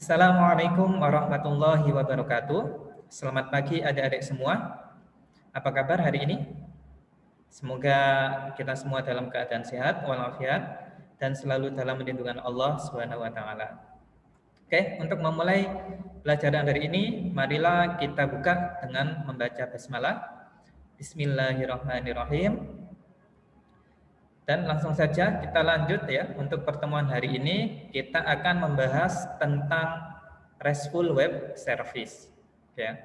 Assalamualaikum warahmatullahi wabarakatuh. Selamat pagi adik-adik semua. Apa kabar hari ini? Semoga kita semua dalam keadaan sehat walafiat dan selalu dalam lindungan Allah Subhanahu wa taala. Oke, untuk memulai pelajaran hari ini, marilah kita buka dengan membaca basmalah. Bismillahirrahmanirrahim. Dan langsung saja kita lanjut ya. Untuk pertemuan hari ini kita akan membahas tentang RESTful Web Service. Ya.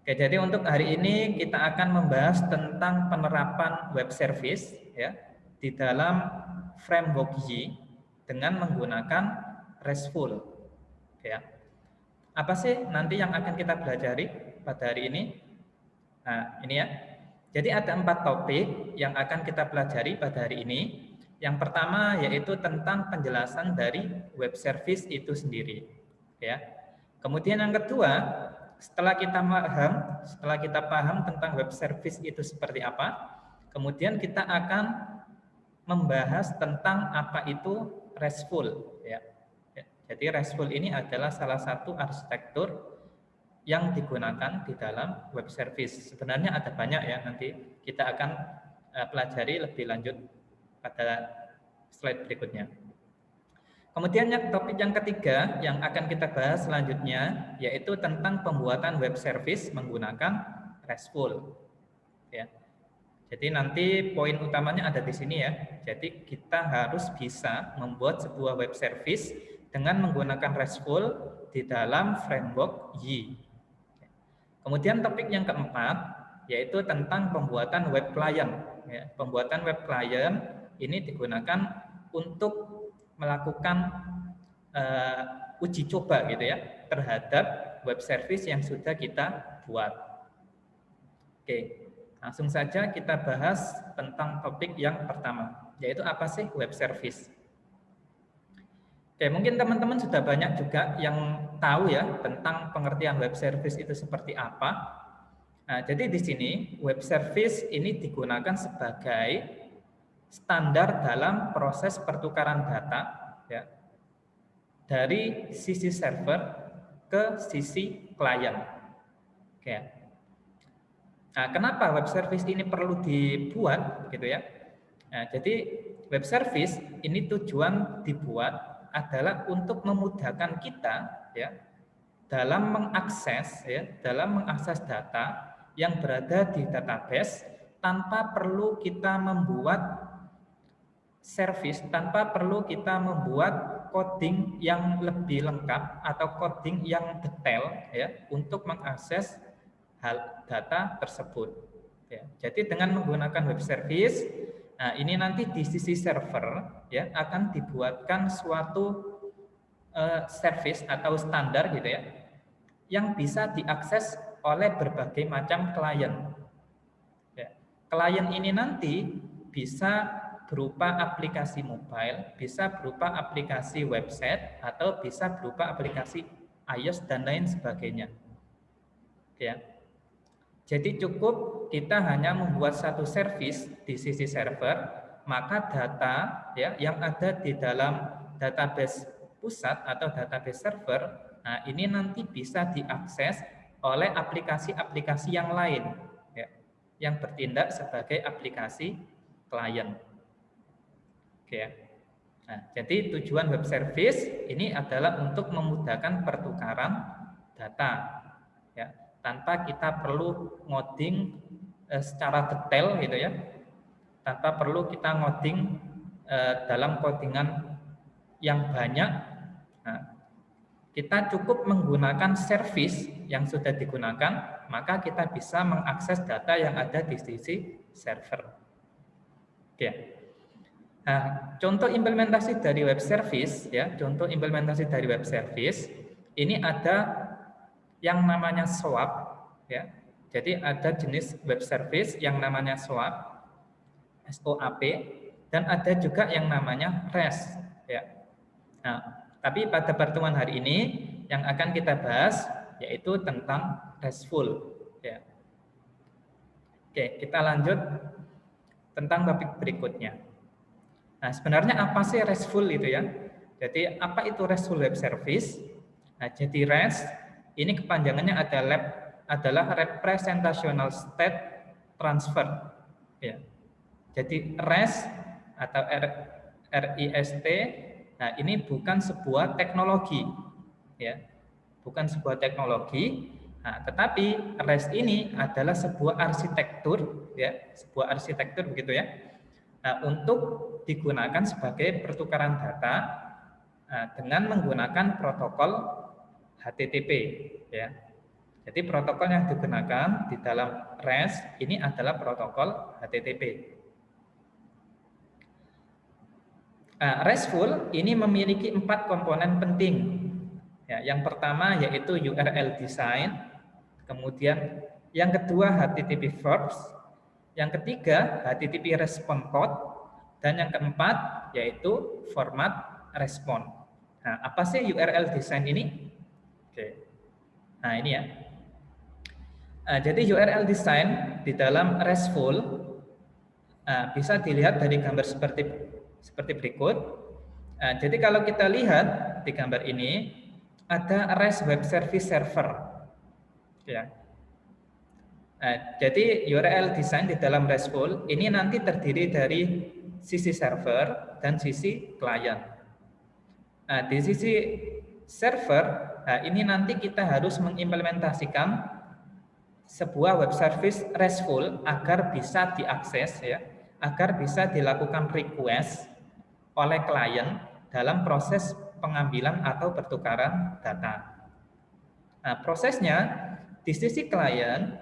Oke, jadi untuk hari ini kita akan membahas tentang penerapan web service ya di dalam framework Y dengan menggunakan RESTful. Ya. Apa sih nanti yang akan kita pelajari pada hari ini? Nah, ini ya. Jadi ada 4 topik yang akan kita pelajari pada hari ini. Yang pertama yaitu tentang penjelasan dari web service itu sendiri. Ya. Kemudian yang kedua, setelah kita paham tentang web service itu seperti apa, kemudian kita akan membahas tentang apa itu RESTful. Ya. Jadi RESTful ini adalah salah satu arsitektur yang digunakan di dalam web service. Sebenarnya ada banyak ya, nanti kita akan pelajari lebih lanjut pada slide berikutnya. Kemudian topik yang ketiga yang akan kita bahas selanjutnya yaitu tentang pembuatan web service menggunakan RESTful. Ya. Jadi nanti poin utamanya ada di sini ya. Jadi kita harus bisa membuat sebuah web service dengan menggunakan RESTful di dalam framework Y. Kemudian topik yang keempat yaitu tentang pembuatan web client. Ya, pembuatan web client ini digunakan untuk melakukan uji coba gitu ya terhadap web service yang sudah kita buat. Oke, langsung saja kita bahas tentang topik yang pertama yaitu apa sih web service. Oke, mungkin teman-teman sudah banyak juga yang tahu ya tentang pengertian web service itu seperti apa. Nah, jadi di sini web service ini digunakan sebagai standar dalam proses pertukaran data ya, dari sisi server ke sisi klien. Oke. Nah, kenapa web service ini perlu dibuat gitu ya? Nah, jadi web service ini tujuan dibuat adalah untuk memudahkan kita ya dalam mengakses data yang berada di database tanpa perlu kita membuat service, tanpa perlu kita membuat coding yang lebih lengkap atau coding yang detail ya untuk mengakses data tersebut. Ya, jadi dengan menggunakan web service, nah ini nanti di sisi server ya akan dibuatkan suatu service atau standar gitu ya, yang bisa diakses oleh berbagai macam klien. Ya, klien ini nanti bisa berupa aplikasi mobile, bisa berupa aplikasi website, atau bisa berupa aplikasi iOS dan lain sebagainya. Ya. Jadi cukup kita hanya membuat satu service di sisi server, maka data ya yang ada di dalam database pusat atau database server, nah ini nanti bisa diakses oleh aplikasi-aplikasi yang lain ya, yang bertindak sebagai aplikasi klien. Oke. Nah, jadi tujuan web service ini adalah untuk memudahkan pertukaran data ya, tanpa kita perlu ngoding secara detail gitu ya, tanpa perlu kita ngoding dalam codingan yang banyak. Nah, kita cukup menggunakan service yang sudah digunakan, maka kita bisa mengakses data yang ada di sisi server. Oke. Nah, contoh implementasi dari web service ya, contoh implementasi dari web service ini ada yang namanya SOAP ya. Jadi ada jenis web service yang namanya SOAP, SOAP, dan ada juga yang namanya REST ya. Nah, tapi pada pertemuan hari ini yang akan kita bahas yaitu tentang RESTful ya. Oke, kita lanjut tentang topik berikutnya. Nah, sebenarnya apa sih RESTful itu ya? Jadi apa itu RESTful web service? Nah, jadi REST ini kepanjangannya adalah Representational State Transfer. Ya. Jadi REST atau RIST, nah ini bukan sebuah teknologi, ya, bukan sebuah teknologi. Nah, tetapi REST ini adalah sebuah arsitektur, ya, sebuah arsitektur begitu ya. Nah, untuk digunakan sebagai pertukaran data dengan menggunakan protokol HTTP, ya. Jadi protokol yang digunakan di dalam REST ini adalah protokol HTTP. RESTful ini memiliki 4 komponen penting. Ya, yang pertama yaitu URL design, kemudian yang kedua HTTP verbs, yang ketiga HTTP response code, dan yang keempat yaitu format response. Nah, apa sih URL design ini? Oke. Nah, ini ya. Jadi URL design di dalam RESTful bisa dilihat dari gambar seperti berikut. Jadi kalau kita lihat di gambar ini ada REST Web Service Server. Ya. Jadi URL design di dalam RESTful ini nanti terdiri dari sisi server dan sisi klien. Di sisi server ini nanti kita harus mengimplementasikan sebuah web service RESTful agar bisa diakses, ya, agar bisa dilakukan request oleh klien dalam proses pengambilan atau pertukaran data. Nah, prosesnya di sisi klien,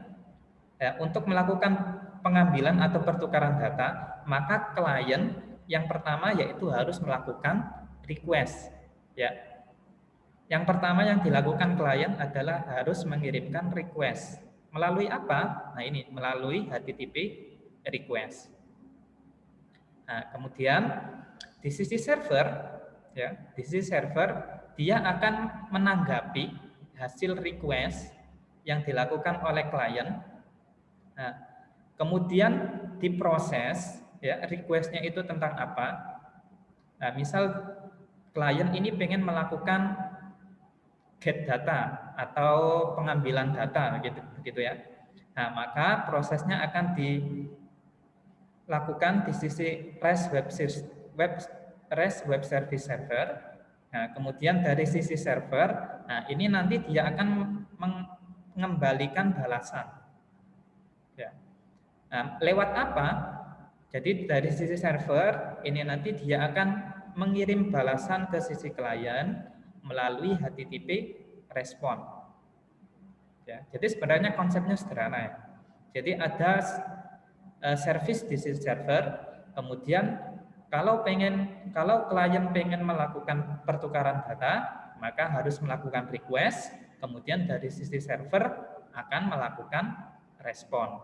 ya, untuk melakukan pengambilan atau pertukaran data, maka klien yang pertama yaitu harus melakukan request, ya. Yang pertama yang dilakukan klien adalah harus mengirimkan request. Melalui apa? Nah, ini melalui HTTP request. Nah, kemudian di sisi server, ya, di sisi server dia akan menanggapi hasil request yang dilakukan oleh klien. Nah, kemudian diproses, ya, requestnya itu tentang apa? Nah, misal klien ini pengen melakukan get data atau pengambilan data, begitu ya. Nah, maka prosesnya akan dilakukan di sisi REST Web Service Server. Nah, kemudian dari sisi server, nah ini nanti dia akan mengembalikan balasan. Ya. Nah, lewat apa? Jadi dari sisi server ini nanti dia akan mengirim balasan ke sisi klien melalui HTTP respon. Ya, jadi sebenarnya konsepnya sederhana ya. Jadi ada service di sisi server, kemudian kalau klien pengen melakukan pertukaran data, maka harus melakukan request, kemudian dari sisi server akan melakukan respon.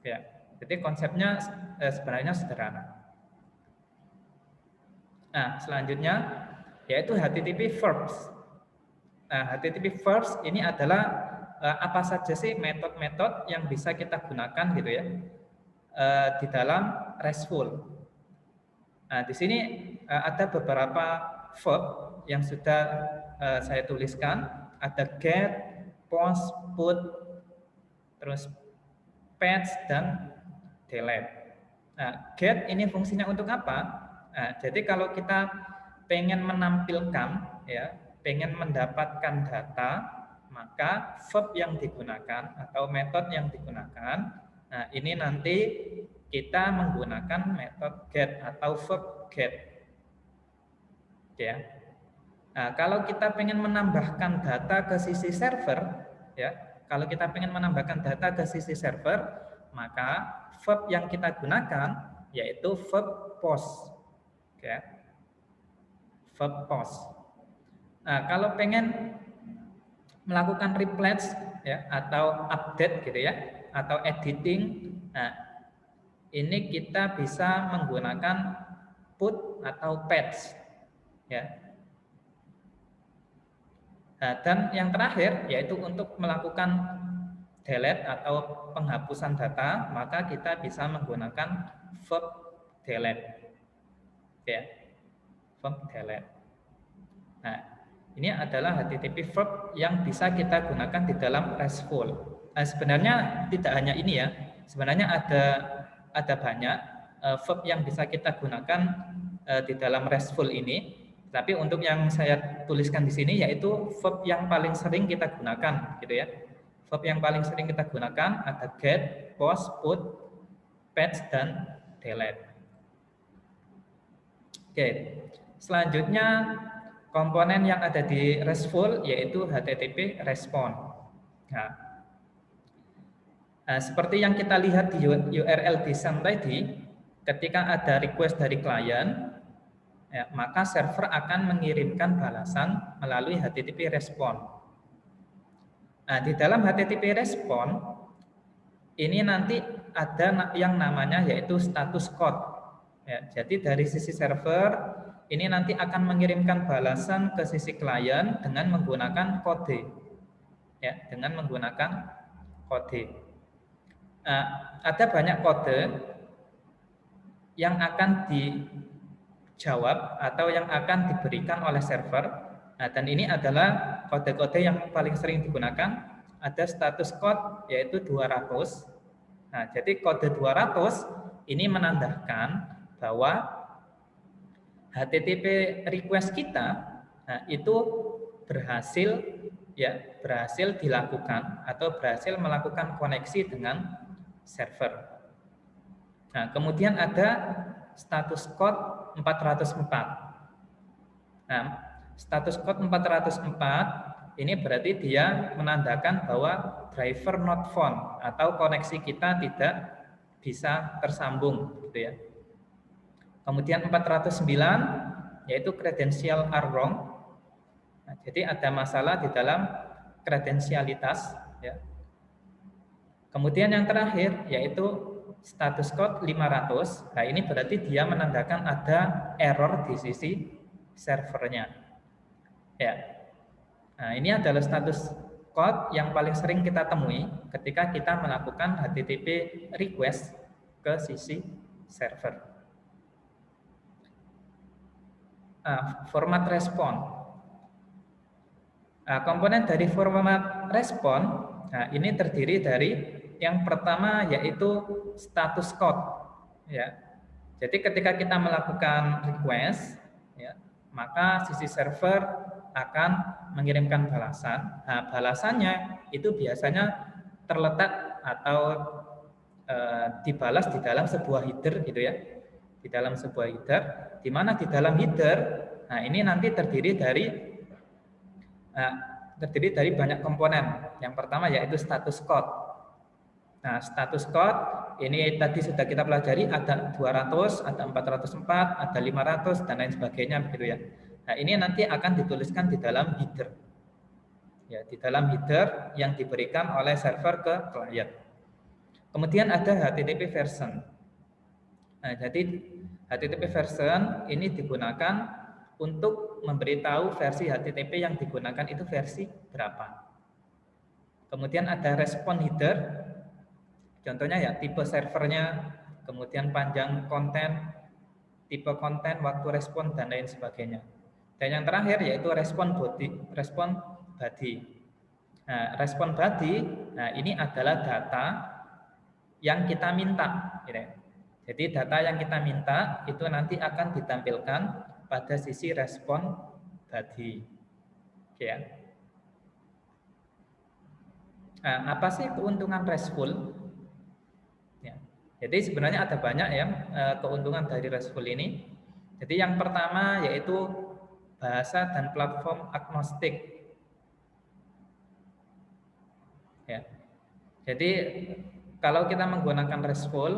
Ya, jadi konsepnya sebenarnya sederhana. Nah, selanjutnya yaitu HTTP verbs. Nah, HTTP verbs ini adalah apa saja sih metode-metode yang bisa kita gunakan gitu ya di dalam RESTful. Nah, di sini ada beberapa verb yang sudah saya tuliskan. Ada get, post, put, terus patch dan delete. Nah, get ini fungsinya untuk apa? Nah, jadi kalau kita pengen menampilkan, ya, pengen mendapatkan data, maka verb yang digunakan atau metode yang digunakan, nah ini nanti kita menggunakan metode get atau verb get. Ya. Nah, kalau kita pengen menambahkan data ke sisi server, ya, kalau kita pengen menambahkan data ke sisi server, maka verb yang kita gunakan yaitu verb post. Ya. Verb post. Nah, kalau pengen melakukan replace, ya, atau update gitu ya, atau editing, nah ini kita bisa menggunakan put atau patch, ya. Nah, dan yang terakhir yaitu untuk melakukan delete atau penghapusan data, maka kita bisa menggunakan verb delete, ya, verb delete. Nah, Ini adalah HTTP verb yang bisa kita gunakan di dalam RESTful. Nah, sebenarnya tidak hanya ini ya. Sebenarnya ada banyak verb yang bisa kita gunakan di dalam RESTful ini. Tapi untuk yang saya tuliskan di sini yaitu verb yang paling sering kita gunakan, gitu ya. Verb yang paling sering kita gunakan ada get, post, put, patch, dan delete. Oke, selanjutnya komponen yang ada di RESTful yaitu HTTP respond. Nah, seperti yang kita lihat di URL design tadi, ketika ada request dari klien, ya, maka server akan mengirimkan balasan melalui HTTP respond. Nah, di dalam HTTP respond ini nanti ada yang namanya yaitu status code. Ya, jadi dari sisi server ini nanti akan mengirimkan balasan ke sisi klien dengan menggunakan kode. Ya, dengan menggunakan kode. Nah, ada banyak kode yang akan dijawab atau yang akan diberikan oleh server. Nah, dan ini adalah kode-kode yang paling sering digunakan. Ada status code yaitu 200. Nah, jadi kode 200 ini menandakan bahwa HTTP request kita itu berhasil dilakukan atau berhasil melakukan koneksi dengan server. Nah, kemudian ada status code 404. Nah, status code 404 ini berarti dia menandakan bahwa driver not found atau koneksi kita tidak bisa tersambung, gitu ya. Kemudian 409 yaitu credential are wrong. Nah, jadi ada masalah di dalam kredensialitas, ya. Kemudian yang terakhir yaitu status code 500. Nah, ini berarti dia menandakan ada error di sisi servernya. Ya. Nah, ini adalah status code yang paling sering kita temui ketika kita melakukan HTTP request ke sisi server. Format respon. Komponen dari format respon, ini terdiri dari yang pertama yaitu status code. Ya. Jadi ketika kita melakukan request, ya, maka sisi server akan mengirimkan balasan. Nah, balasannya itu biasanya terletak atau dibalas di dalam sebuah header, gitu ya. Di dalam sebuah header, di mana di dalam header, nah ini nanti terdiri dari banyak komponen. Yang pertama yaitu status code. Nah, status code ini tadi sudah kita pelajari, ada 200, ada 404, ada 500 dan lain sebagainya, begitu ya. Nah, ini nanti akan dituliskan di dalam header. Ya, di dalam header yang diberikan oleh server ke klien. Kemudian ada HTTP version. Nah, jadi HTTP version ini digunakan untuk memberitahu versi HTTP yang digunakan itu versi berapa. Kemudian ada respon header. Contohnya ya tipe servernya, kemudian panjang konten, tipe konten, waktu respon dan lain sebagainya. Dan yang terakhir yaitu respon body. Nah, respon body, nah ini adalah data yang kita minta. Jadi data yang kita minta itu nanti akan ditampilkan pada sisi respon body. Oke ya. Nah, apa sih keuntungan RESTful? Ya. Jadi sebenarnya ada banyak ya keuntungan dari RESTful ini. Jadi yang pertama yaitu bahasa dan platform agnostik. Ya. Jadi kalau kita menggunakan RESTful,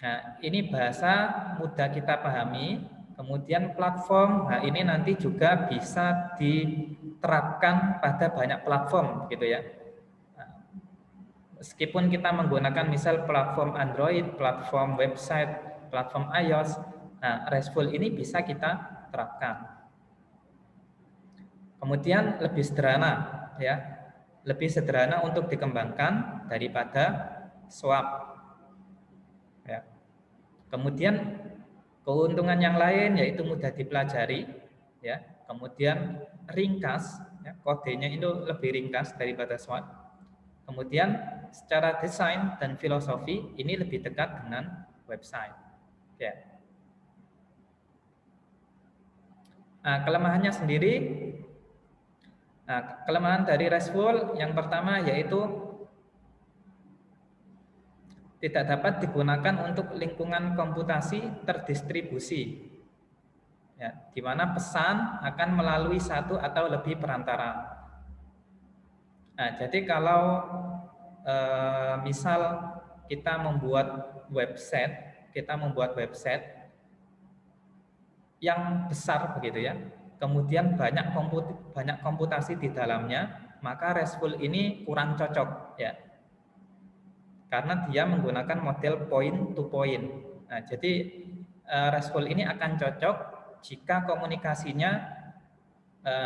nah ini bahasa mudah kita pahami. Kemudian platform, nah ini nanti juga bisa diterapkan pada banyak platform, gitu ya. Meskipun kita menggunakan misal platform Android, platform website, platform iOS, nah RESTful ini bisa kita terapkan. Kemudian lebih sederhana, ya, lebih sederhana untuk dikembangkan daripada SWAP. Ya. Kemudian keuntungan yang lain yaitu mudah dipelajari, ya. kemudian ringkas, ya, kodenya itu lebih ringkas daripada SWOT. Kemudian secara desain dan filosofi ini lebih dekat dengan website. Ya. Nah, kelemahannya sendiri, kelemahan dari RESTful yang pertama yaitu tidak dapat digunakan untuk lingkungan komputasi terdistribusi, ya, di mana pesan akan melalui satu atau lebih perantara. Nah, jadi kalau misal kita membuat website yang besar begitu ya, kemudian banyak komputasi di dalamnya, maka RESTful ini kurang cocok ya, karena dia menggunakan model point to point. Nah, jadi RESTful ini akan cocok jika komunikasinya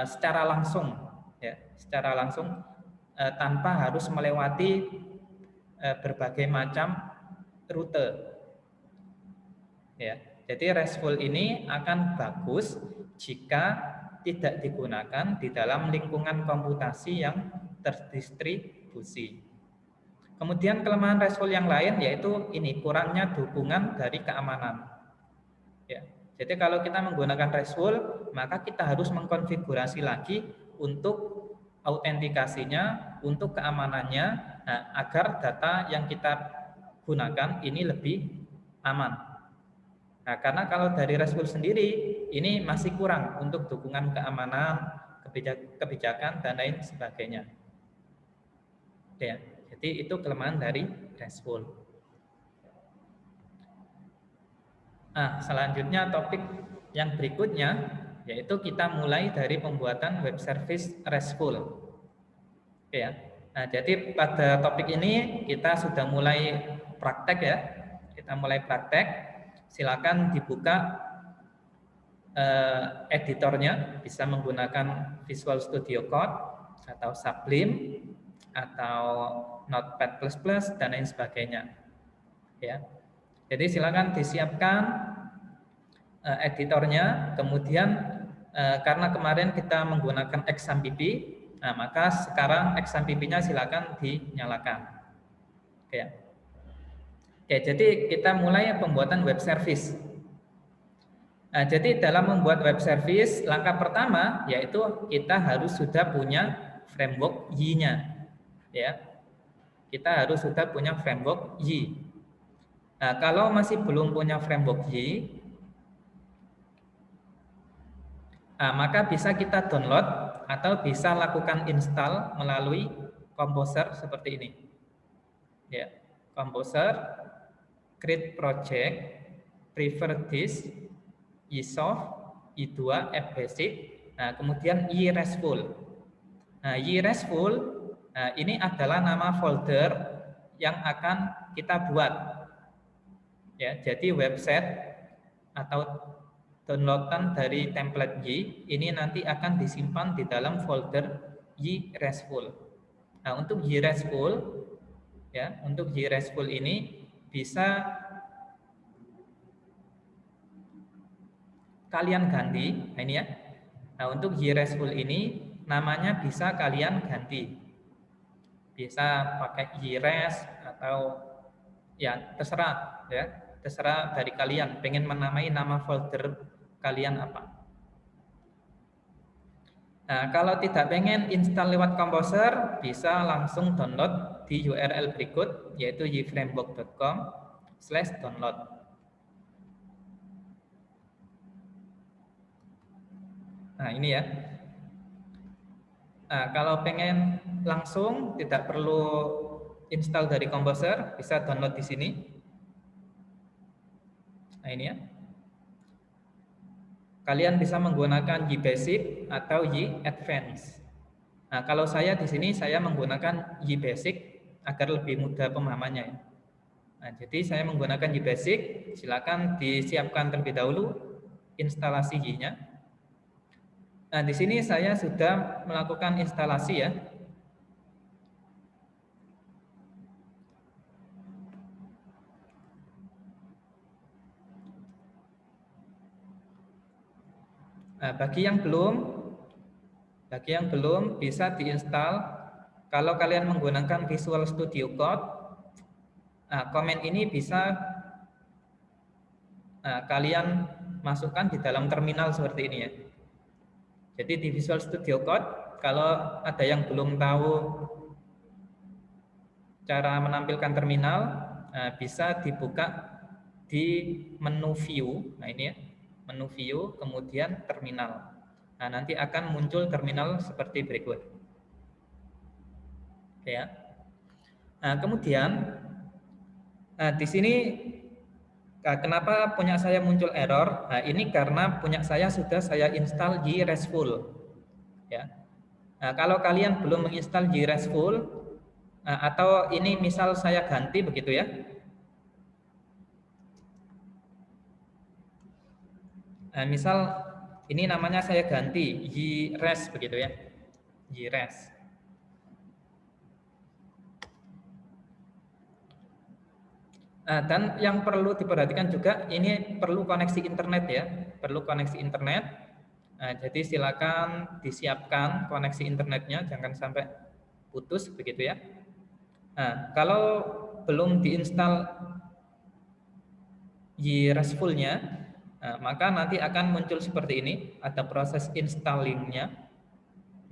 secara langsung, ya, secara langsung tanpa harus melewati berbagai macam rute. Ya, jadi RESTful ini akan bagus jika tidak digunakan di dalam lingkungan komputasi yang terdistribusi. Kemudian kelemahan RESTful yang lain yaitu ini kurangnya dukungan dari keamanan. Ya, jadi kalau kita menggunakan RESTful, maka kita harus mengkonfigurasi lagi untuk autentikasinya, untuk keamanannya, nah, agar data yang kita gunakan ini lebih aman. Nah, karena kalau dari RESTful sendiri, ini masih kurang untuk dukungan keamanan, kebijakan, dan lain sebagainya. Ya, jadi itu kelemahan dari RESTful. Nah, selanjutnya topik yang berikutnya yaitu kita mulai dari pembuatan web service RESTful. Oke ya. Nah, jadi pada topik ini kita sudah mulai praktek ya. Kita mulai praktek. Silakan dibuka editornya, bisa menggunakan Visual Studio Code atau Sublime atau Notepad++ dan lain sebagainya. Ya. Jadi silakan disiapkan editornya, kemudian karena kemarin kita menggunakan XAMPP, nah maka sekarang XAMPP-nya silakan dinyalakan. Oke. Oke, jadi kita mulai pembuatan web service. Nah, jadi dalam membuat web service, langkah pertama yaitu kita harus sudah punya framework Y-nya. Ya. Kita harus sudah punya framework Y. Nah, kalau masih belum punya framework Y, nah, maka bisa kita download atau bisa lakukan install melalui Composer seperti ini. Ya, Composer, Create Project, Prefer This, YSoft, Y2, FBasic, nah, kemudian YRESTful. Nah, YRESTful, nah, ini adalah nama folder yang akan kita buat. Ya, jadi website atau downloadan dari template Y ini nanti akan disimpan di dalam folder YRESTful. Nah, untuk YRESTful ya, untuk YRESTful ini bisa kalian ganti. Nah, ini ya. Nah, untuk YRESTful ini namanya bisa kalian ganti. Bisa pakai YRES atau ya terserah ya, terserah dari kalian pengen menamai nama folder kalian apa. Nah, kalau tidak pengen install lewat Composer, bisa langsung download di URL berikut, yaitu yframework.com/download. Nah, ini ya. Nah, kalau pengen langsung, tidak perlu install dari Composer, bisa download di sini. Nah, ini ya. Kalian bisa menggunakan YBasic atau YAdvance. Nah, kalau saya di sini saya menggunakan YBasic agar lebih mudah pemahamannya. Nah, jadi saya menggunakan YBasic, silakan disiapkan terlebih dahulu instalasi Y-nya. Nah, di sini saya sudah melakukan instalasi ya. Nah, bagi yang belum bisa diinstal. Kalau kalian menggunakan Visual Studio Code, komen ini bisa kalian masukkan di dalam terminal seperti ini ya. Jadi di Visual Studio Code, kalau ada yang belum tahu cara menampilkan terminal, bisa dibuka di menu view. Nah ini ya, menu view, kemudian terminal. Nah nanti akan muncul terminal seperti berikut. Ya. Nah kemudian di sini kenapa punya saya muncul error? Nah ini karena punya saya sudah saya install JRESTful. Ya. Nah, kalau kalian belum menginstal JRESTful, atau ini misal saya ganti begitu ya. Misal ini namanya saya ganti JREST begitu ya. JREST. Dan yang perlu diperhatikan juga ini perlu koneksi internet ya, perlu koneksi internet. Jadi silakan disiapkan koneksi internetnya, jangan sampai putus begitu ya. Kalau belum diinstal JRESTful-nya, maka nanti akan muncul seperti ini, ada proses installingnya,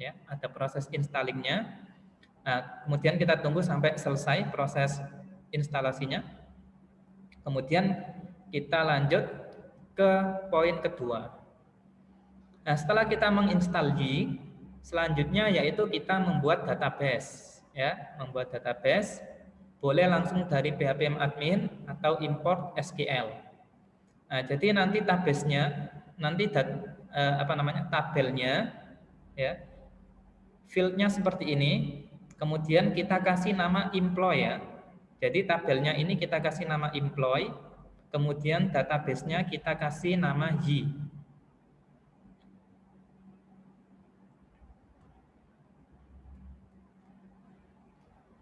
ya, ada proses installingnya. Kemudian kita tunggu sampai selesai proses instalasinya. Kemudian kita lanjut ke poin kedua. Nah, setelah kita menginstal G, selanjutnya yaitu kita membuat database, ya, membuat database. Boleh langsung dari PHP admin atau import SQL. Jadi nanti database-nya, nanti tabelnya, ya, field-nya seperti ini. Kemudian kita kasih nama employee ya. Jadi tabelnya ini kita kasih nama employee. Kemudian database-nya kita kasih nama Y.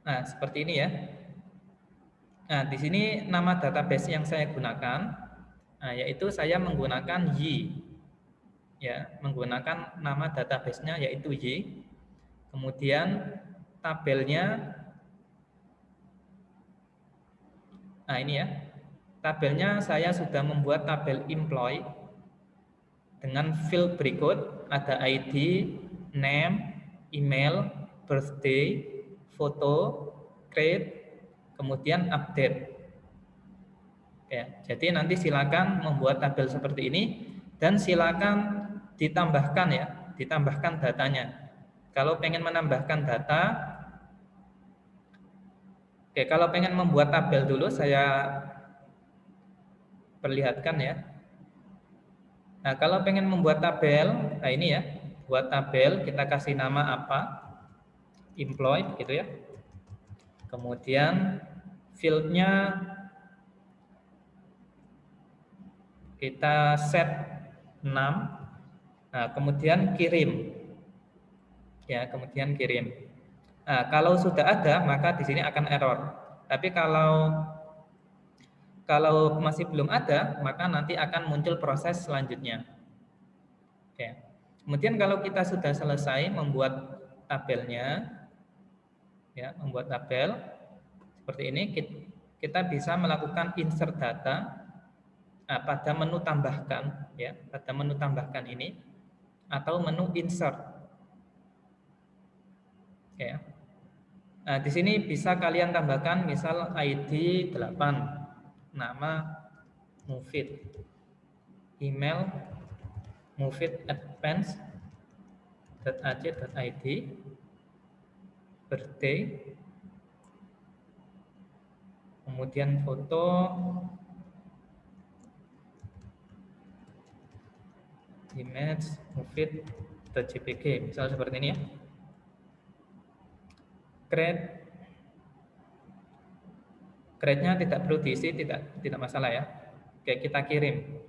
Nah, seperti ini ya. Nah, di sini nama database yang saya gunakan, yaitu saya menggunakan Y. Ya, menggunakan nama database-nya yaitu Y. Kemudian tabelnya, nah ini ya. Tabelnya saya sudah membuat tabel employee dengan field berikut, ada ID, name, email, birthday, foto, grade, kemudian update. Ya, jadi nanti silakan membuat tabel seperti ini dan silakan ditambahkan ya, ditambahkan datanya. Kalau pengen menambahkan data, kalau pengen membuat tabel dulu saya perlihatkan ya. Nah, kalau pengen membuat tabel, nah ini ya, buat tabel kita kasih nama apa, employee gitu ya. Kemudian fieldnya kita set 6. Nah, kemudian kirim. Ya, kemudian kirim. Nah, kalau sudah ada maka di sini akan error. Tapi kalau masih belum ada, maka nanti akan muncul proses selanjutnya. Oke. Kemudian kalau kita sudah selesai membuat tabelnya, ya, membuat tabel seperti ini, kita bisa melakukan insert data pada menu tambahkan, ya, pada menu tambahkan ini, atau menu insert. Oke. Nah, di sini bisa kalian tambahkan misal ID 8. Nama Mufid, email mufid@advance.ac.id, birthday, kemudian foto, image mufid.jpg, misal seperti ini ya. Grade-nya tidak perlu diisi, tidak masalah ya. Oke, kita kirim.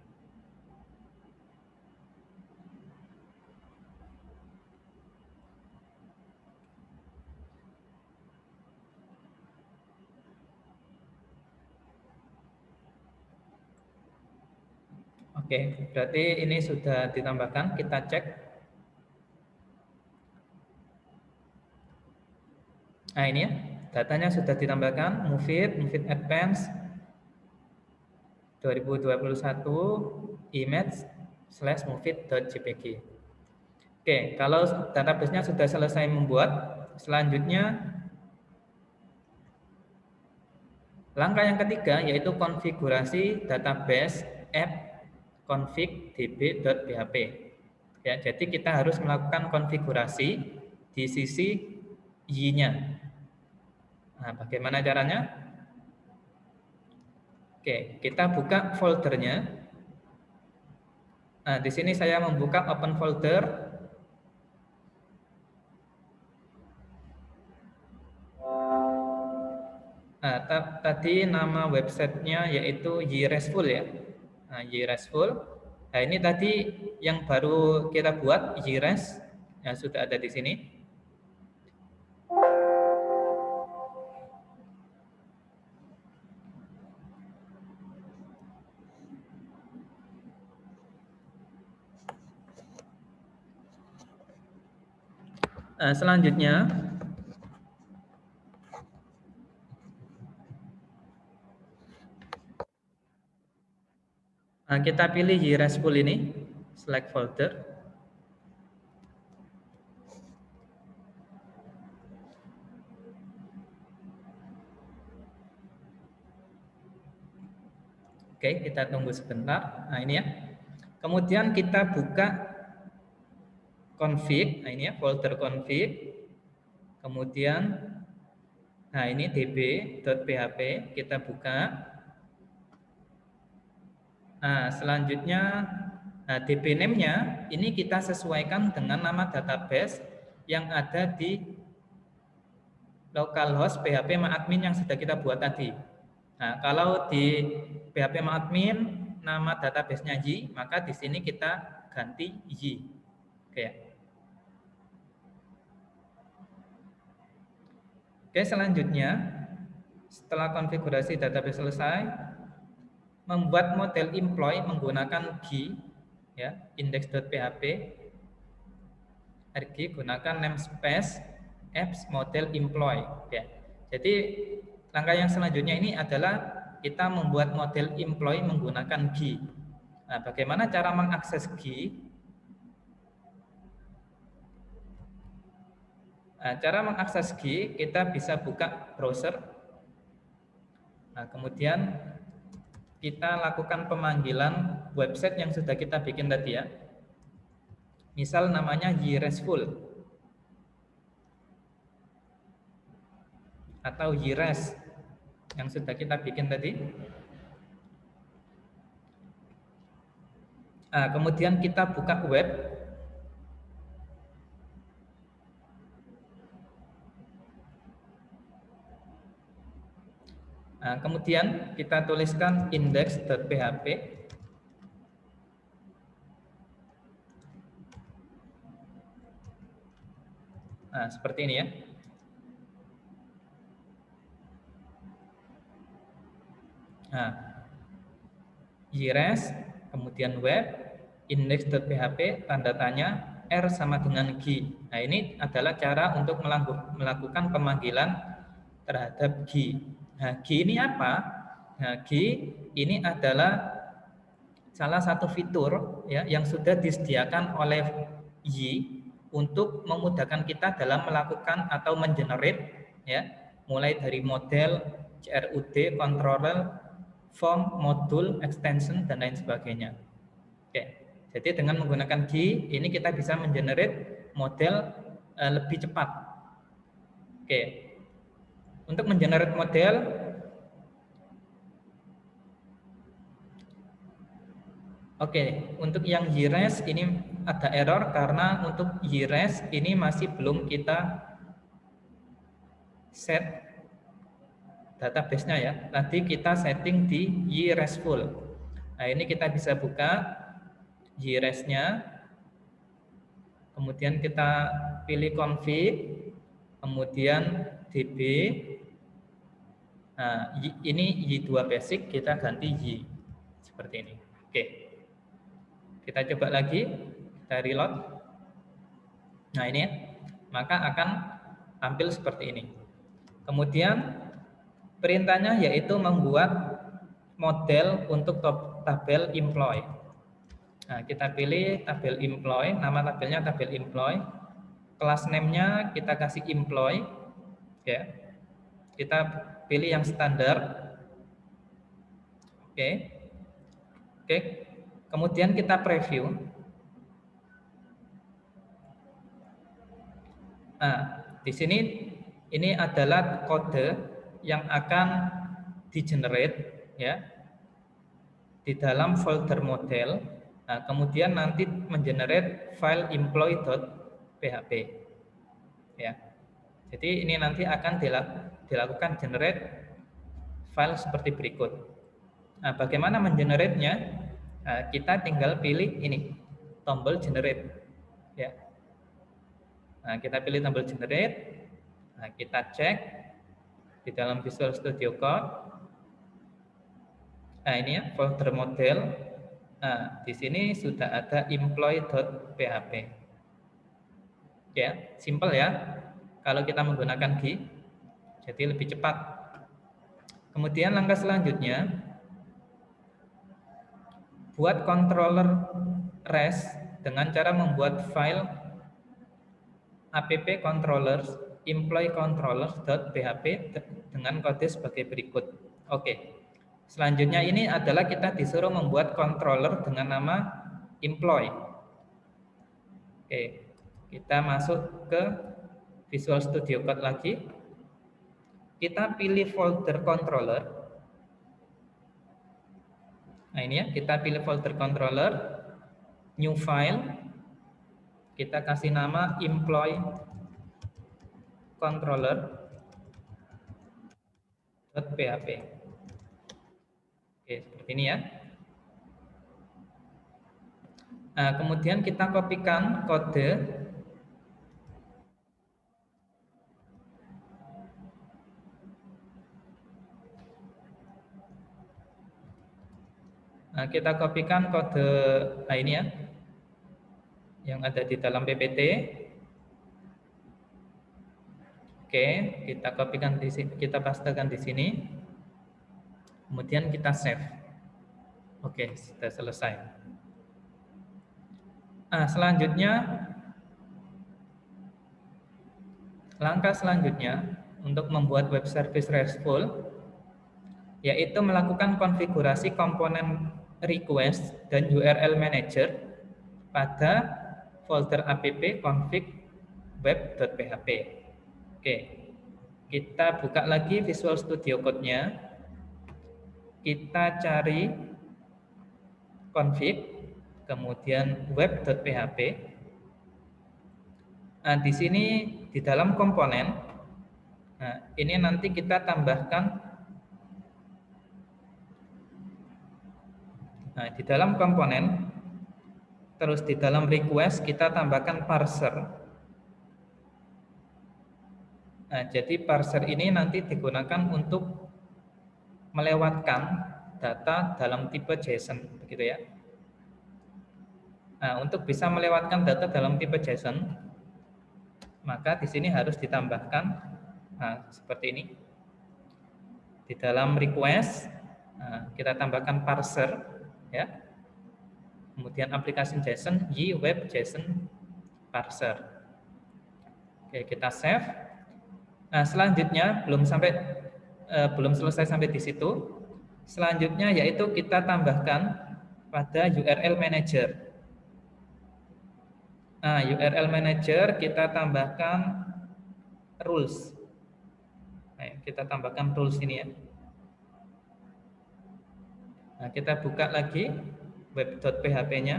Oke, berarti ini sudah ditambahkan. Kita cek. Nah ini ya, datanya sudah ditambahkan. Mufid Advance 2021 image/mufid.jpg. Oke, kalau database-nya sudah selesai membuat, selanjutnya langkah yang ketiga yaitu konfigurasi database app config db.php. Ya, jadi kita harus melakukan konfigurasi di sisi Y-nya. Nah, bagaimana caranya? Oke, kita buka foldernya. Nah, di sini saya membuka open folder. Nah, tadi nama websitenya yaitu YRESTful ya. Nah, YRESTful. Nah, ini tadi yang baru kita buat YREST yang sudah ada di sini. Nah, selanjutnya kita pilih YRESTful ini, select folder. Oke, kita tunggu sebentar. Nah, ini ya. Kemudian kita buka config. Nah, ini ya, folder config. Kemudian, nah ini db.php, kita buka. Nah, selanjutnya, nah, db name-nya ini kita sesuaikan dengan nama database yang ada di localhost php admin yang sudah kita buat tadi. Nah, kalau di php admin nama database-nya Y, maka di sini kita ganti Y. Oke. Oke, selanjutnya setelah konfigurasi database selesai, membuat model employee menggunakan G ya, index.php rg gunakan namespace apps model employee. Oke. Jadi langkah yang selanjutnya ini adalah kita membuat model employee menggunakan G. Nah, bagaimana cara mengakses G? Nah, cara mengakses G kita bisa buka browser. Nah, kemudian kita lakukan pemanggilan website yang sudah kita bikin tadi ya. Misal namanya YRESTful atau YREST yang sudah kita bikin tadi. Nah, kemudian kita buka web. Nah, kemudian kita tuliskan index.php. Nah, seperti ini ya. Nah, YREST, kemudian web, index.php, tanda tanya, R sama dengan G. Nah, ini adalah cara untuk melakukan pemanggilan terhadap G. Nah, G ini apa? Nah, G ini adalah salah satu fitur ya yang sudah disediakan oleh Y untuk memudahkan kita dalam melakukan atau mengenerate ya, mulai dari model, CRUD, controller, form, modul, extension dan lain sebagainya. Oke. Jadi dengan menggunakan G ini kita bisa mengenerate model lebih cepat. Oke. Untuk mengenerate model untuk yang YREST ini ada error karena untuk YREST ini masih belum kita set database-nya ya. Tadi kita setting di YRESTful. Nah, ini kita bisa buka YREST-nya. Kemudian kita pilih config, kemudian db. Nah, ini Y2 basic kita ganti Y. Seperti ini. Oke. Kita coba lagi, kita reload. Nah ini ya, maka akan tampil seperti ini. Kemudian perintahnya yaitu membuat model untuk tabel employee. Nah, kita pilih tabel employee, nama tabelnya tabel employee. Kelas name-nya kita kasih employee, ya. Kita pilih yang standar. Oke. Oke. Kemudian kita preview. Nah, di sini ini adalah kode yang akan di-generate ya di dalam folder model. Nah, kemudian nanti mengenerate file employee.php ya. Jadi ini nanti akan dilakukan generate file seperti berikut. Nah, bagaimana mengenerate-nya? Nah, kita tinggal pilih ini tombol generate ya. Nah, kita pilih tombol generate. Nah, kita cek di dalam Visual Studio Code. Nah, ini ya folder model. Nah, di sini sudah ada employee.php. Ya, simple ya. Kalau kita menggunakan GUI, jadi lebih cepat. Kemudian langkah selanjutnya, buat controller REST dengan cara membuat file app controllers employee controllers.php dengan kode sebagai berikut. Oke. Selanjutnya ini adalah kita disuruh membuat controller dengan nama employee. Oke, kita masuk ke Visual Studio Code lagi. Kita pilih folder controller. Nah ini ya, kita pilih folder controller, new file. Kita kasih nama employee controller.php. Oke, seperti ini ya. Nah, kemudian kita kopikan kode. Nah, kita kopikan kode ini ya, yang ada di dalam PPT. Oke, kita kopikan di sini, kita pastekan di sini. Kemudian kita save. Oke, sudah selesai. Nah, selanjutnya, langkah selanjutnya untuk membuat web service RESTful, yaitu melakukan konfigurasi komponen request dan URL manager pada folder app config web.php. Oke, kita buka lagi Visual Studio Code-nya. Kita cari config, kemudian web.php. Nah, di sini di dalam komponen, nah, ini nanti kita tambahkan. Nah, di dalam komponen, terus di dalam request kita tambahkan parser. Nah, jadi parser ini nanti digunakan untuk melewatkan data dalam tipe JSON, begitu ya. Nah, untuk bisa melewatkan data dalam tipe JSON, maka di sini harus ditambahkan seperti ini. Di dalam request, kita tambahkan parser, ya. Kemudian aplikasi JSON, web JSON parser. Oke, kita save. Nah, selanjutnya belum selesai sampai di situ. Selanjutnya yaitu kita tambahkan pada URL manager. Nah, URL manager kita tambahkan rules. Nah, kita tambahkan rules ini ya. Nah, kita buka lagi web.php-nya.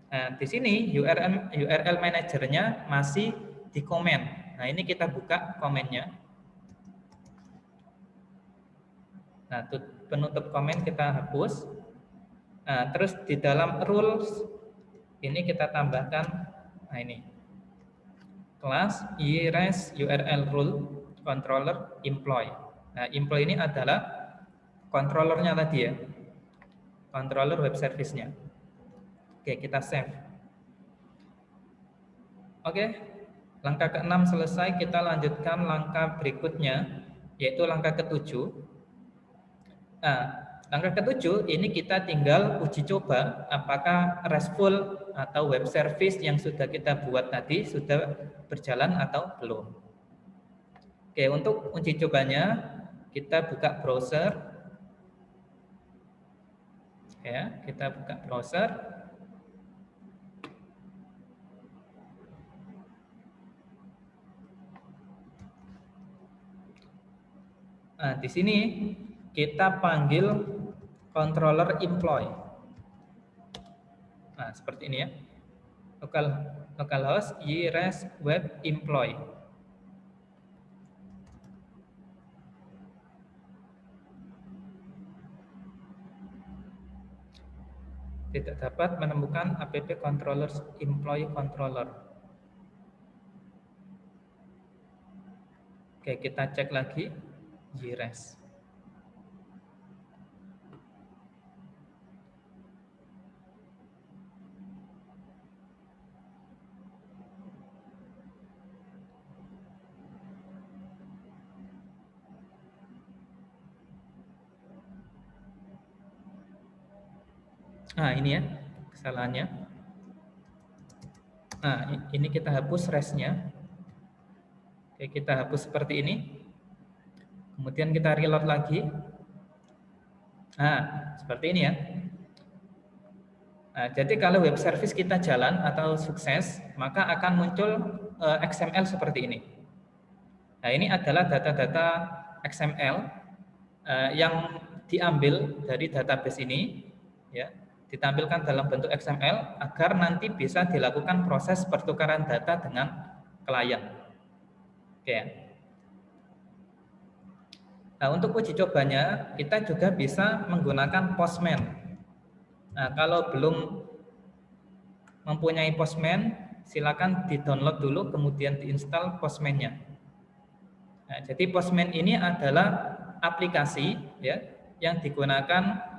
Nah, di sini URL manager-nya masih di komen. Nah, ini kita buka komennya. Nah, penutup komen kita hapus. Nah, terus di dalam rules ini kita tambahkan, nah ini kelas res URL rule controller employee. Nah, employee ini adalah controllernya tadi ya, controller web service-nya. Oke, kita save. Oke, langkah ke-6 selesai, kita lanjutkan langkah berikutnya, yaitu langkah ke-7. Nah, langkah ke-7 ini kita tinggal uji coba apakah RESTful atau web service yang sudah kita buat tadi sudah berjalan atau belum. Oke, untuk uji cobanya kita buka browser. Ya, kita buka browser. Nah, di sini kita panggil controller employee. Nah, seperti ini ya. Localhost yres web employee. Tidak dapat menemukan app controllers employee controller. Oke, kita cek lagi yres. Nah, ini ya kesalahannya. Nah, ini kita hapus resnya. Oke, kita hapus seperti ini. Kemudian kita reload lagi. Nah, seperti ini ya. Nah, jadi kalau web service kita jalan atau sukses, maka akan muncul XML seperti ini. Nah, ini adalah data-data XML yang diambil dari database ini, ya, ditampilkan dalam bentuk XML agar nanti bisa dilakukan proses pertukaran data dengan klien. Oke. Nah, untuk uji cobanya kita juga bisa menggunakan Postman. Nah, kalau belum mempunyai Postman, silakan di-download dulu kemudian diinstal Postman-nya. Nah, jadi Postman ini adalah aplikasi ya yang digunakan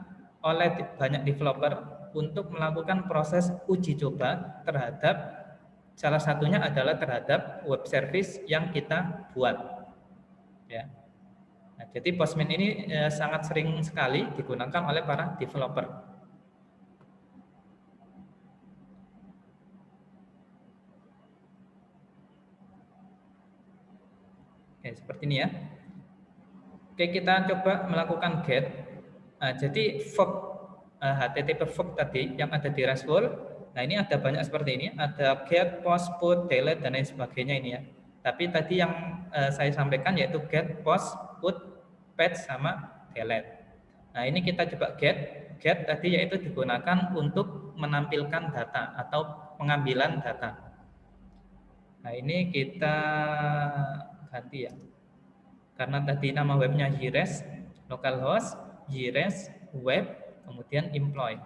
oleh banyak developer untuk melakukan proses uji coba terhadap salah satunya adalah terhadap web service yang kita buat. Ya. Nah, jadi Postman ini sangat sering sekali digunakan oleh para developer. Oke, seperti ini ya. Oke, kita coba melakukan get. Nah, jadi HTTP fork tadi yang ada di RESTful. Nah, ini ada banyak seperti ini. Ada get, post, put, delete, dan lain sebagainya ini ya. Tapi tadi yang saya sampaikan yaitu get, post, put, patch, sama delete. Nah, ini kita coba get. Get tadi yaitu digunakan untuk menampilkan data atau pengambilan data. Nah, ini kita ganti ya. Karena tadi nama webnya yres, localhost, yres, web, kemudian employee.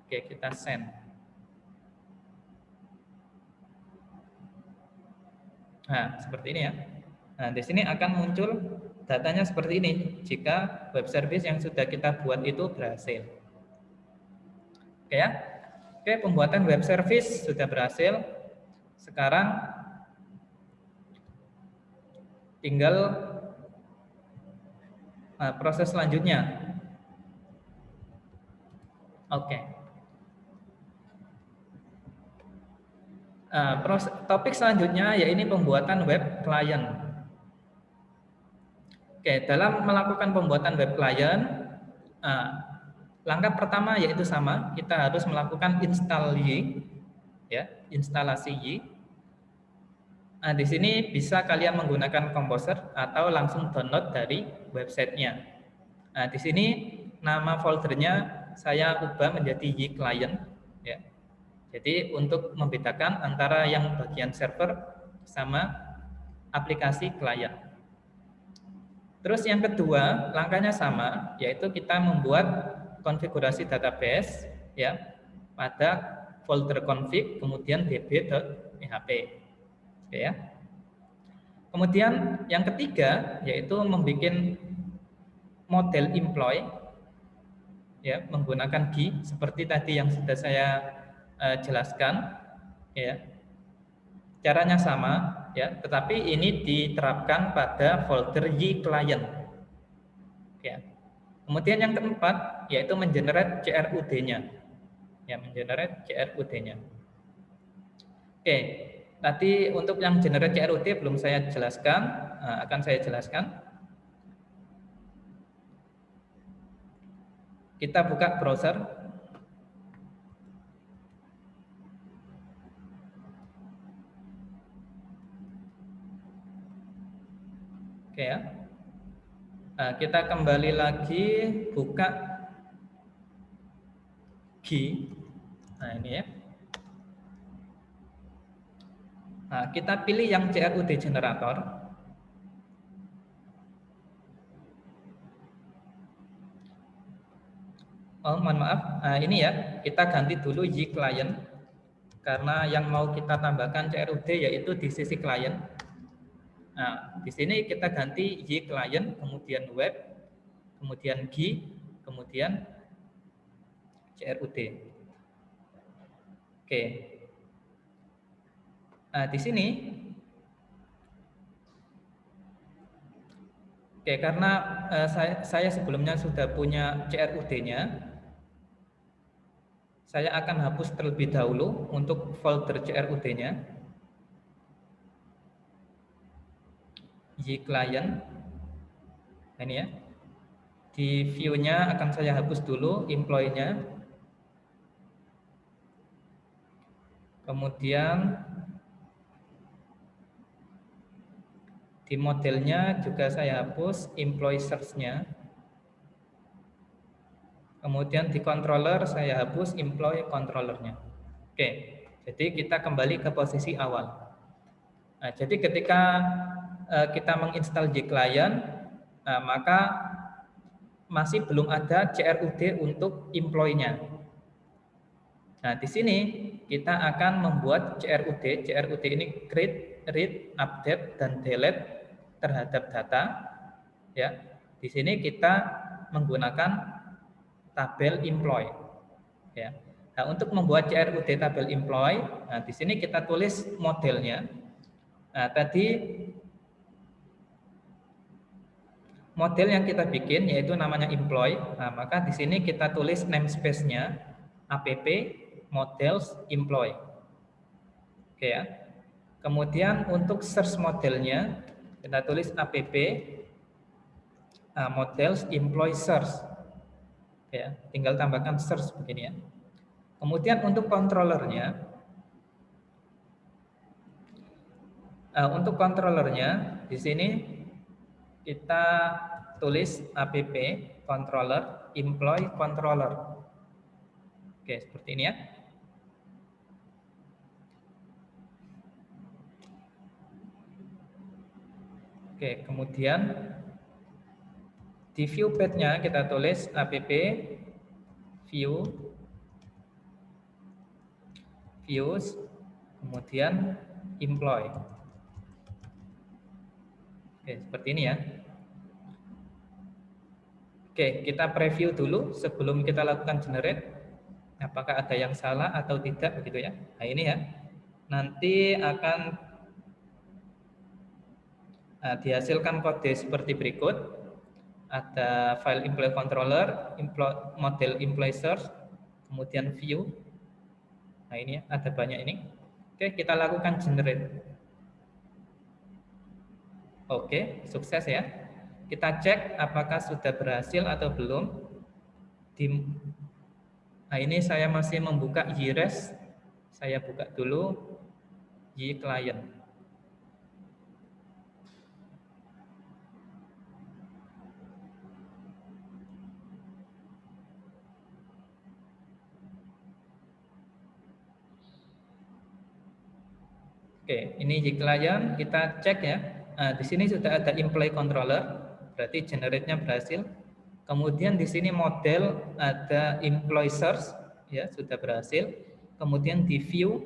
Oke, kita send. Nah, seperti ini ya. Nah, di sini akan muncul datanya seperti ini jika web service yang sudah kita buat itu berhasil. Oke ya. Oke, pembuatan web service sudah berhasil. Sekarang tinggal proses selanjutnya. Oke. Topik selanjutnya yaitu pembuatan web client. Oke, dalam melakukan pembuatan web client, langkah pertama yaitu sama, kita harus melakukan install Y, ya, instalasi Y. Nah, di sini bisa kalian menggunakan Composer atau langsung download dari websitenya. Nah, di sini nama foldernya saya ubah menjadi Y client, ya. Jadi untuk membedakan antara yang bagian server sama aplikasi klien. Terus yang kedua, langkahnya sama, yaitu kita membuat konfigurasi database ya pada folder config kemudian db.php. Oke ya. Kemudian yang ketiga yaitu membuat model employee ya menggunakan GUI seperti tadi yang sudah saya jelaskan, ya. Caranya sama, ya, tetapi ini diterapkan pada folder Y client, ya. Kemudian yang keempat yaitu mengenerate CRUD-nya, ya, mengenerate CRUD-nya. Oke, tadi untuk yang generate CRUD belum saya jelaskan, akan saya jelaskan. Kita buka browser. Oke ya. Kita kembali lagi buka G. Nah, ini ya. Kita pilih yang CRUD generator. Oh, mohon maaf. Ini ya, kita ganti dulu Y client karena yang mau kita tambahkan CRUD yaitu di sisi client. Nah, di sini kita ganti Y client, kemudian web, kemudian G, kemudian CRUD. Oke. Nah, di sini, oke, karena saya sebelumnya sudah punya CRUD-nya, saya akan hapus terlebih dahulu untuk folder CRUD-nya. Y client, ini ya. Di view-nya akan saya hapus dulu employee-nya. Kemudian di modelnya juga saya hapus employee search-nya. Kemudian di controller saya hapus employee controller-nya. Oke, jadi kita kembali ke posisi awal. Nah, jadi ketika kita menginstal Y client, maka masih belum ada CRUD untuk employee-nya. Nah, di sini kita akan membuat CRUD. CRUD ini create, read, update, dan delete terhadap data. Ya, di sini kita menggunakan tabel employee. Ya. Nah, untuk membuat CRUD tabel employee, nah di sini kita tulis modelnya. Nah, tadi model yang kita bikin yaitu namanya employee. Nah, maka di sini kita tulis namespace-nya app models employee. Oke ya. Kemudian untuk search modelnya kita tulis app models employee search. Oke ya, tinggal tambahkan search begini ya. Kemudian untuk controllernya, di sini kita tulis app controller employee controller. Oke, seperti ini ya. Oke, kemudian di view path-nya kita tulis app view views kemudian employee. Oke, seperti ini ya. Oke, kita preview dulu sebelum kita lakukan generate. Apakah ada yang salah atau tidak begitu ya. Nah, ini ya. Nanti akan dihasilkan kode seperti berikut. Ada file employee controller, model employee search, kemudian view. Nah, ini ya, ada banyak ini. Oke, kita lakukan generate. Oke, sukses ya. Kita cek apakah sudah berhasil atau belum. Nah, ini saya masih membuka YRES. Saya buka dulu Y client. Oke, ini Y client, kita cek ya. Nah, di sini sudah ada employee controller, berarti generate-nya berhasil. Kemudian di sini model ada employee search, ya sudah berhasil. Kemudian di view,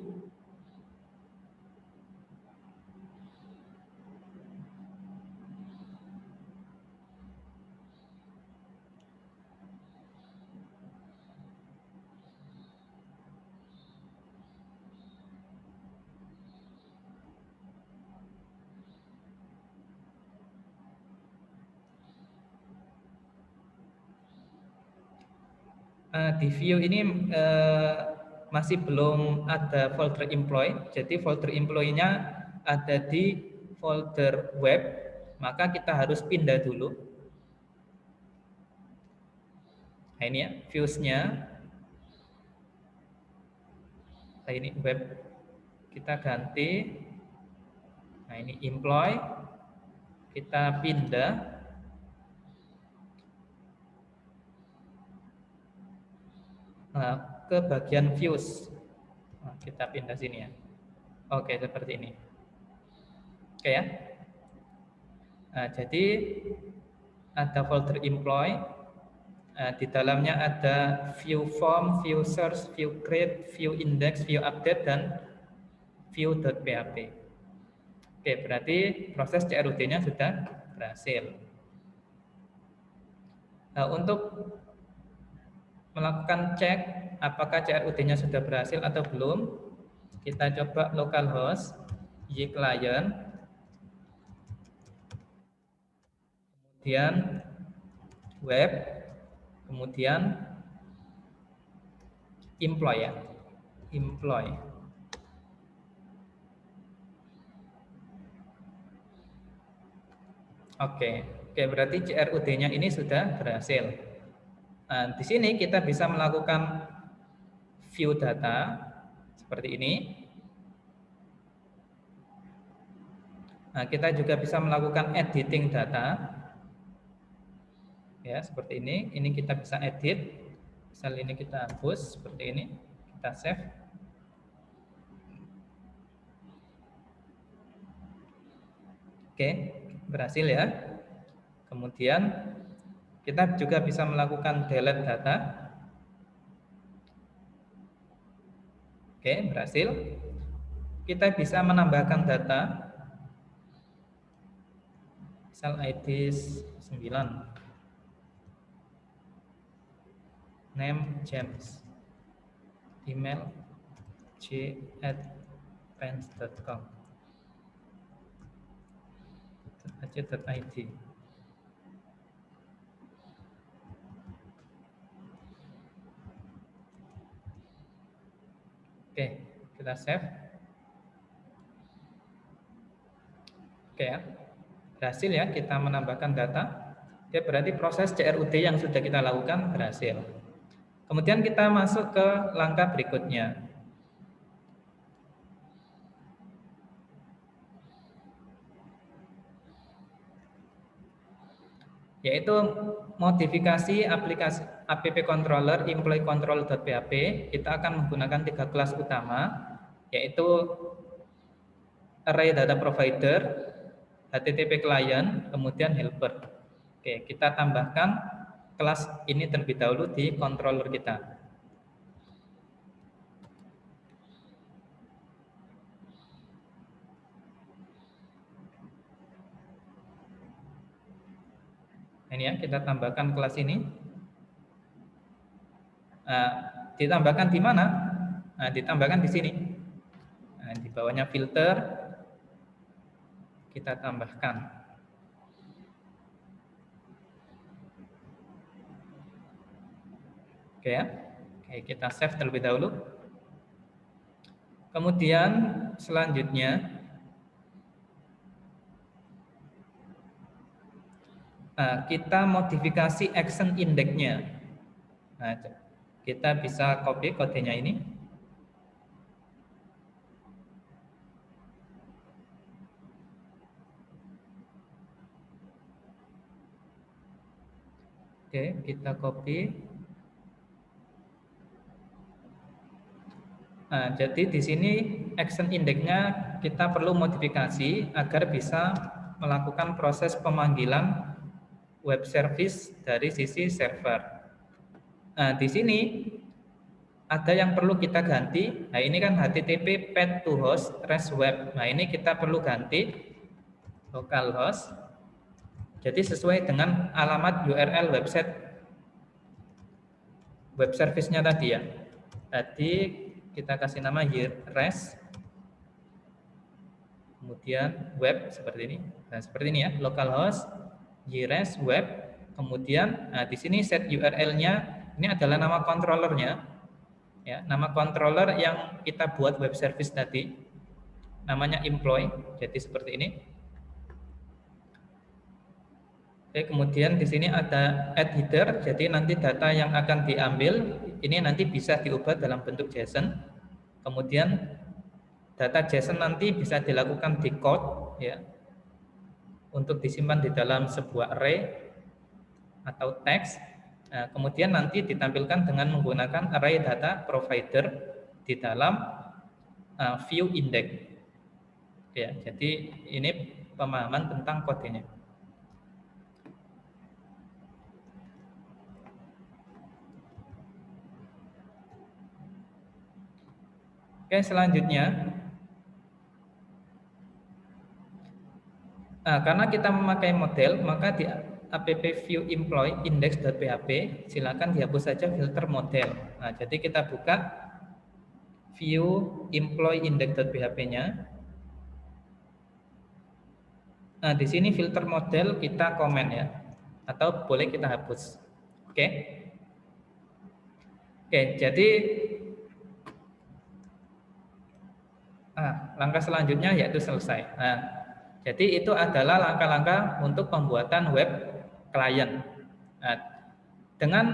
Di view ini masih belum ada folder employee, jadi folder employee-nya ada di folder web, maka kita harus pindah dulu. Nah ini ya, views-nya. Nah ini web, kita ganti. Nah ini employee, kita pindah. Nah, ke bagian views. Nah, kita pindah sini ya. Oke, seperti ini. Oke ya. Nah, jadi ada folder employee. Di dalamnya ada view form, view search, view create, view index, view update, dan view.php. Oke, berarti proses CRUD-nya sudah berhasil. Nah, untuk melakukan cek apakah CRUD-nya sudah berhasil atau belum, kita coba localhost y-client, kemudian web, kemudian employee ya, employee. Oke, berarti CRUD-nya ini sudah berhasil. Nah, di sini kita bisa melakukan view data seperti ini. Nah, kita juga bisa melakukan editing data. Ya, seperti ini. Ini kita bisa edit. Misal ini kita hapus seperti ini. Kita save. Oke, berhasil ya. Kemudian kita juga bisa melakukan delete data. Oke, berhasil. Kita bisa menambahkan data. Misal ID 9. Name James. Email j@pens.com. .id. Oke, kita save. Oke ya, berhasil ya kita menambahkan data. Oke, berarti proses CRUD yang sudah kita lakukan berhasil. Kemudian kita masuk ke langkah berikutnya. Yaitu modifikasi aplikasi app controller employee control.php. Kita akan menggunakan 3 kelas utama, yaitu array data provider, HTTP client, kemudian helper. Oke, kita tambahkan kelas ini terlebih dahulu di controller kita. Ini ya, kita tambahkan kelas ini. Nah, ditambahkan di mana? Nah, ditambahkan di sini. Nah, di bawahnya filter, kita tambahkan. Oke ya, oke, kita save terlebih dahulu. Kemudian selanjutnya, kita modifikasi action index-nya. Nah, kita bisa copy kodenya ini. Oke, kita copy. Nah, jadi di sini action index-nya kita perlu modifikasi agar bisa melakukan proses pemanggilan web service dari sisi server. Nah, di sini ada yang perlu kita ganti. Nah, ini kan HTTP path to host REST web. Nah, ini kita perlu ganti localhost. Jadi sesuai dengan alamat URL website web service-nya tadi ya. Tadi kita kasih nama here REST. Kemudian web seperti ini. Nah, seperti ini ya, localhost REST web. Kemudian di sini set URL-nya ini adalah nama controllernya. Ya, nama controller yang kita buat web service tadi, namanya employee. Jadi seperti ini. Oke, kemudian di sini ada add header. Jadi nanti data yang akan diambil ini nanti bisa diubah dalam bentuk JSON. Kemudian data JSON nanti bisa dilakukan decode, ya, untuk disimpan di dalam sebuah array atau teks. Nah, kemudian nanti ditampilkan dengan menggunakan array data provider di dalam view index. Ya, jadi ini pemahaman tentang kodenya. Oke, selanjutnya, karena kita memakai model, maka di app view employee index.php silakan dihapus saja filter model. Nah, jadi kita buka view employee index.php-nya. Nah, di sini filter model kita komen, ya, atau boleh kita hapus. Oke. Oke, jadi langkah selanjutnya yaitu selesai. Nah, jadi itu adalah langkah-langkah untuk pembuatan web client. Nah, dengan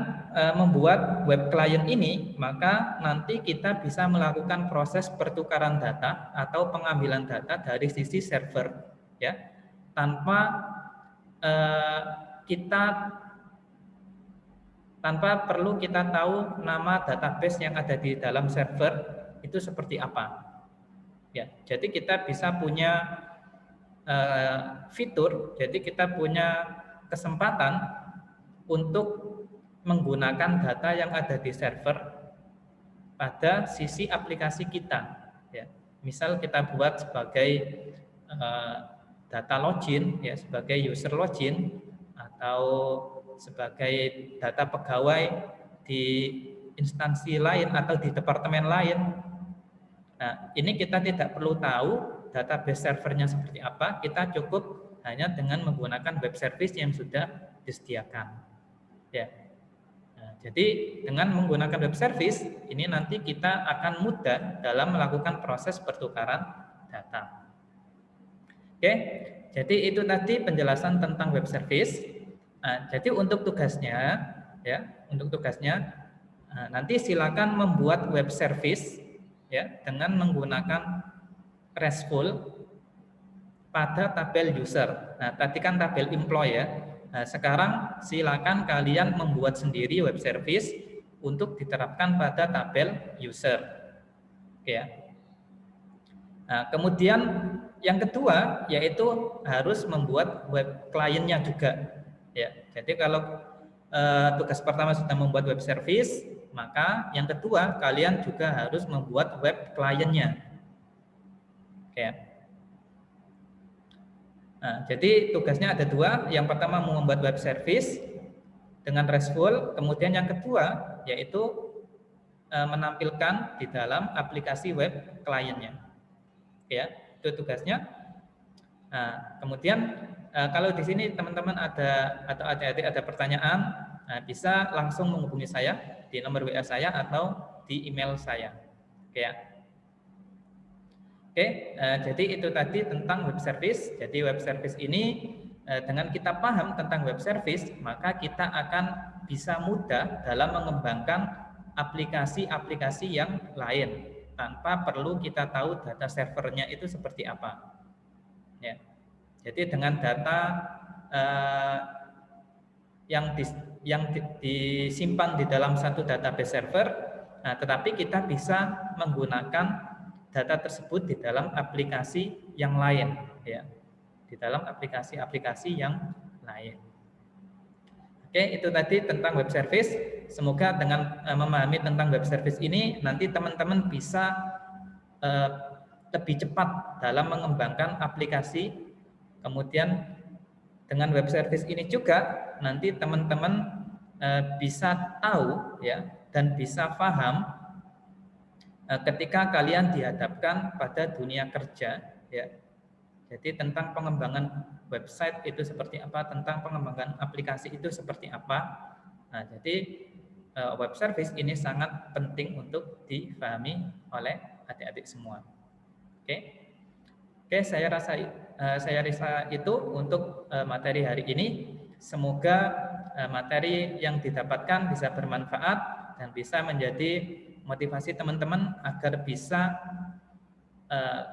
membuat web client ini, maka nanti kita bisa melakukan proses pertukaran data atau pengambilan data dari sisi server, ya, tanpa perlu kita tahu nama database yang ada di dalam server itu seperti apa. Ya, jadi kita bisa punya fitur, jadi kita punya kesempatan untuk menggunakan data yang ada di server pada sisi aplikasi kita. Ya, misal kita buat sebagai data login, ya, sebagai user login, atau sebagai data pegawai di instansi lain atau di departemen lain. Nah, ini kita tidak perlu tahu database servernya seperti apa, kita cukup hanya dengan menggunakan web service yang sudah disediakan. Ya. Nah, jadi dengan menggunakan web service, ini nanti kita akan mudah dalam melakukan proses pertukaran data. Oke, jadi itu tadi penjelasan tentang web service. Nah, jadi untuk tugasnya, ya, nanti silakan membuat web service, ya, dengan menggunakan RESTful pada tabel user. Nah, tadi kan tabel employee, ya. Nah, sekarang silakan kalian membuat sendiri web service untuk diterapkan pada tabel user. Oke, ya. Nah, kemudian yang kedua yaitu harus membuat web client-nya juga. Ya, jadi kalau tugas pertama sudah membuat web service, maka yang kedua kalian juga harus membuat web client-nya. Oke. Nah, jadi tugasnya ada dua. Yang pertama membuat web service dengan RESTful, kemudian yang kedua yaitu menampilkan di dalam aplikasi web client-nya. Ya, itu tugasnya. Nah, kemudian kalau di sini teman-teman ada atau adik-adik ada pertanyaan, bisa langsung menghubungi saya di nomor WA saya atau di email saya. Oke, ya. Oke, jadi itu tadi tentang web service. Jadi web service ini dengan kita paham tentang web service, maka kita akan bisa mudah dalam mengembangkan aplikasi-aplikasi yang lain tanpa perlu kita tahu data servernya itu seperti apa. Ya. Jadi dengan data yang disimpan di dalam satu database server, tetapi kita bisa menggunakan data tersebut di dalam aplikasi yang lain, ya, di dalam aplikasi-aplikasi yang lain. Oke, itu tadi tentang web service. Semoga dengan memahami tentang web service ini, nanti teman-teman bisa lebih cepat dalam mengembangkan aplikasi. Kemudian dengan web service ini juga nanti teman-teman bisa tahu, ya, dan bisa paham ketika kalian dihadapkan pada dunia kerja, ya. Jadi tentang pengembangan website itu seperti apa, tentang pengembangan aplikasi itu seperti apa. Nah, jadi web service ini sangat penting untuk difahami oleh adik-adik semua. Oke. Oke, saya rasa itu untuk materi hari ini. Semoga materi yang didapatkan bisa bermanfaat dan bisa menjadi motivasi teman-teman agar bisa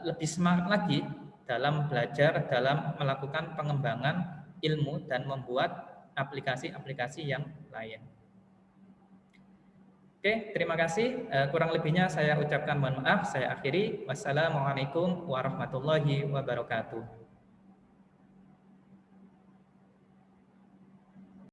lebih semangat lagi dalam belajar, dalam melakukan pengembangan ilmu dan membuat aplikasi-aplikasi yang lain. Oke, terima kasih. Kurang lebihnya saya ucapkan mohon maaf. Saya akhiri. Wassalamualaikum warahmatullahi wabarakatuh.